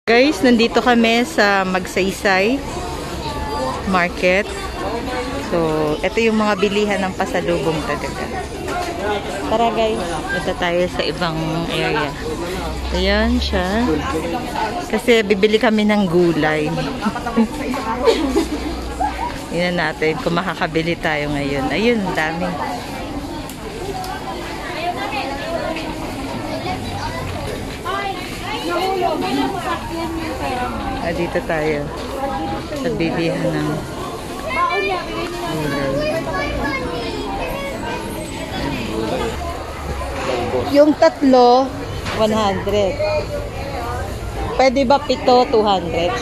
Guys, nandito kami sa Magsaysay Market. So, ito yung mga bilihan ng pasalubong talaga. Tara guys, punta tayo sa ibang area. Ayan siya. Kasi bibili kami ng gulay. Tingnan natin kung makakabili tayo ngayon. Ayun, dami. Dito tayo sa bilihan ng yung tatlo 100. Pwede ba pito 200? 10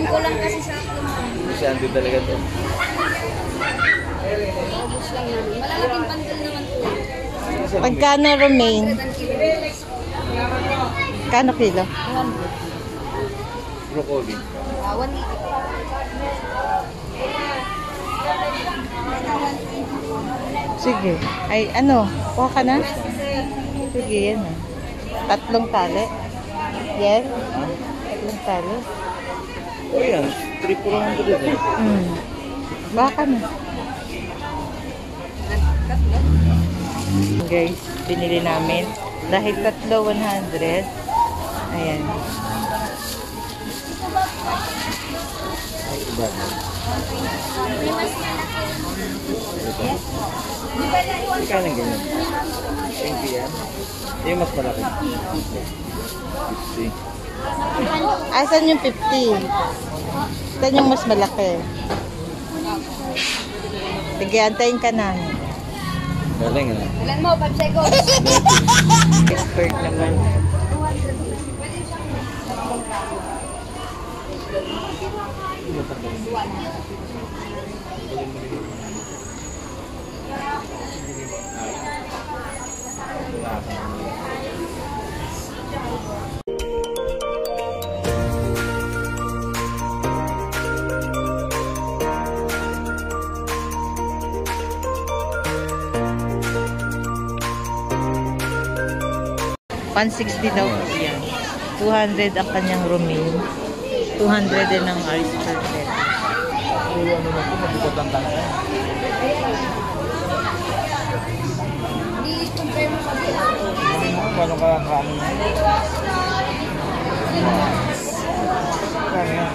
ko lang kasi sa akin. Siyempre talaga to. Ubus lang namin. Malalaking bundle naman po. Pagkano romaine? Kano kilo? 100. Broccoli. 1. Sige. Ay, ano? Kuha ka na? Sige, yan. Tatlong tali. Yes? Tatlong tali. O yan, 3,400 eh. Kuha ka na. Guys, binili namin. Dahil tatlo 100. Ayan. Ika lang ganyan. 20 yan. Yung mas malaki. 50. Asan yung 50? Saan yung mas malaki? Sige, antayin ka namin. Galing ah. Ilan mo? 5 seconds. Expert naman. $160 daw po yan. 200 ang kanyang romaine. 200 din ang oyster set. Ano na ito, mabukat ang tanga. Hindi compare mo sabi. Paano ka ang kano na? Kano yan?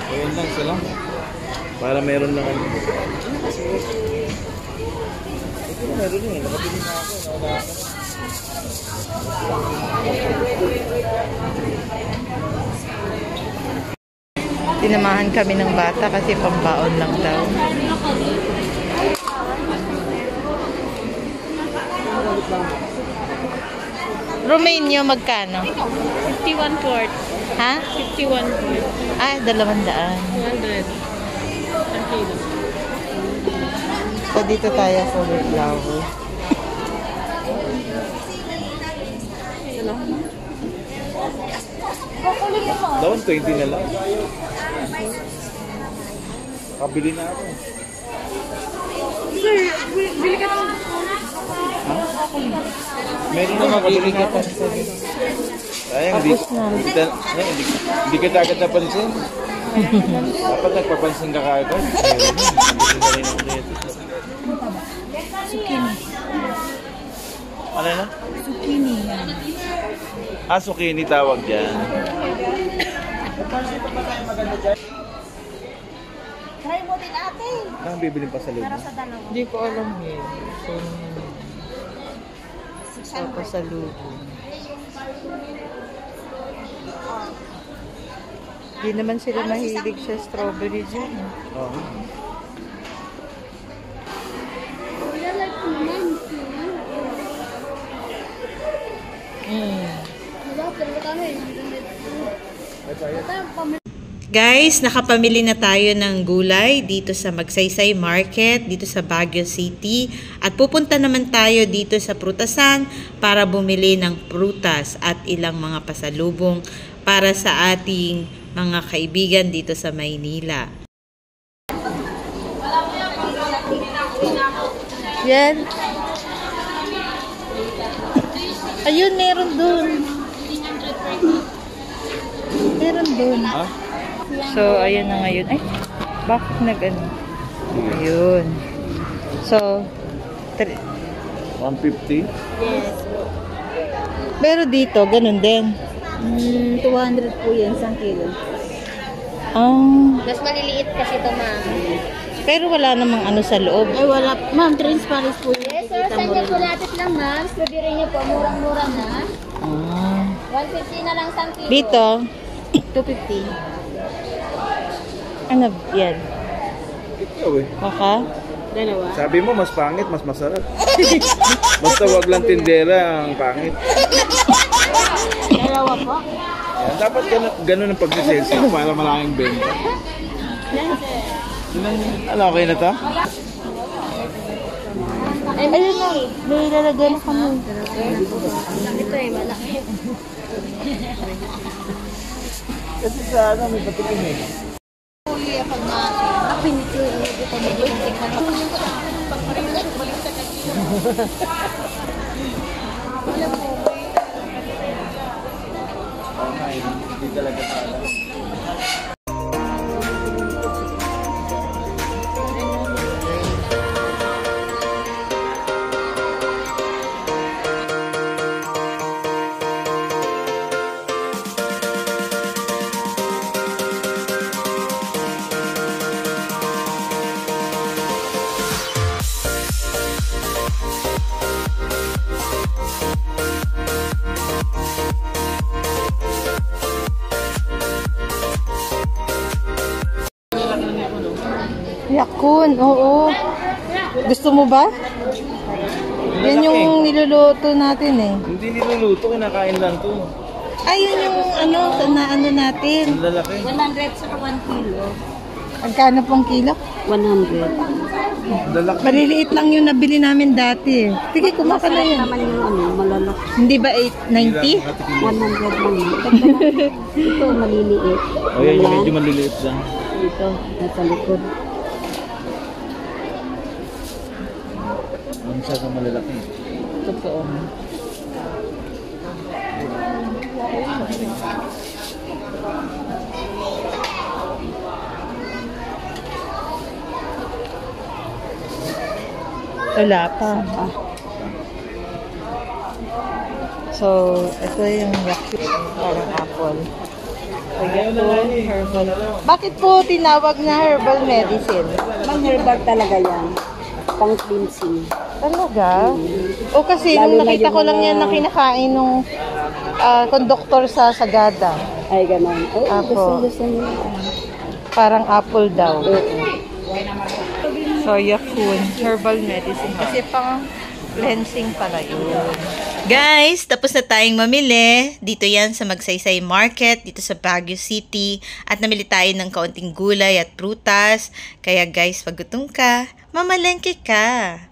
Ayun lang sila. Para meron lang ano. Ito meron eh. Nakabili na ako. Tinamahan kami ng bata kasi pambaon lang daw. Romania magkano? 51 quart. Ha? 51 quart. Ah, 200. 200. Ang kilo. So dito tayo sa flower. Dawan 20 na lang. Kabili na ako. Sir, bili ka ng... Ha? Meron naman kabili na ako. Sayang, hindi kita agad napansin. Dapat nagpapansin ka kaagad. Zucchini. Ano na? Zucchini. Ah, zucchini tawag dyan. Try mo din ate. Saan bibilin pa sa loob? Para sa dalawa. Hindi ko alam yun. So, 600. pasalubong. Hindi naman sila mahilig sa strawberry dyan. Oo. Guys, nakapamili na tayo ng gulay dito sa Magsaysay Market, dito sa Baguio City. At pupunta naman tayo dito sa Prutasan para bumili ng prutas at ilang mga pasalubong para sa ating mga kaibigan dito sa Maynila. Yan. Ayun, meron dun. Meron dun. So, ayan na ngayon. Ay, bakit nag-ano? Ayun. So, 150? Yes. pero dito, ganun din. 200 po yan, 1 kilo. Ah, Mas maliliit kasi ito, ma'am. pero wala namang ano sa loob. Ay, wala. Ma'am, transparent po yun. Yes, sir. Sa inyo po lapit lang, ma'am. Strawberry niyo po. Murang-mura na. Ah. 150 na lang 1 kilo. Dito, 250. ano yan? Ikaw eh. Baka? Dalawa. Sabi mo, mas pangit, mas masarap. Basta wag lang tindera ang pangit. Dalawa po. Yan, dapat ganun ang pag-sales para malaking benta. Yan, sir. Ano, okay na to? Ayun na, may lalagyan na kami. Ito eh, malaki. Kasi sa ano, may patikin eh. Kuya, pag pinito, ito medyo Hindi talaga sana. Yakun, oo. Gusto mo ba? Yan yung niluluto natin eh. Hindi niluluto, kinakain lang to. Ayun yung ano, na ano natin. Ang lalaki. 100 sa 1 kilo. Magkano pong kilo? 100. Ang lalaki. Maliliit lang yung nabili namin dati eh. Sige, kumaka na yan. Naman yung ano, malalaki. Hindi ba 890? 100 lang. Ito, maliliit. O yan, yung medyo maliliit lang. Ito, nasa likod. Ang isa sa malalaki. Totoo. Wala pa. So, ito yung yakut, parang apple. So, yakut, herbal. Bakit po tinawag na herbal medicine? Mang herbal talaga yan. Pang cleansing. Talaga? O kasi Lalo nung na nakita yung ko lang mga- yan na kinakain nung konduktor sa Sagada. Ay, ganon. Oh, Apo. gusto niyo. Parang apple daw. Oo. So, yakun, herbal medicine. Kasi pang cleansing pala yun. Guys, tapos na tayong mamili. Dito yan sa Magsaysay Market, dito sa Baguio City. At namili tayo ng kaunting gulay at prutas. Kaya guys, pag gutom ka, mamalengke ka.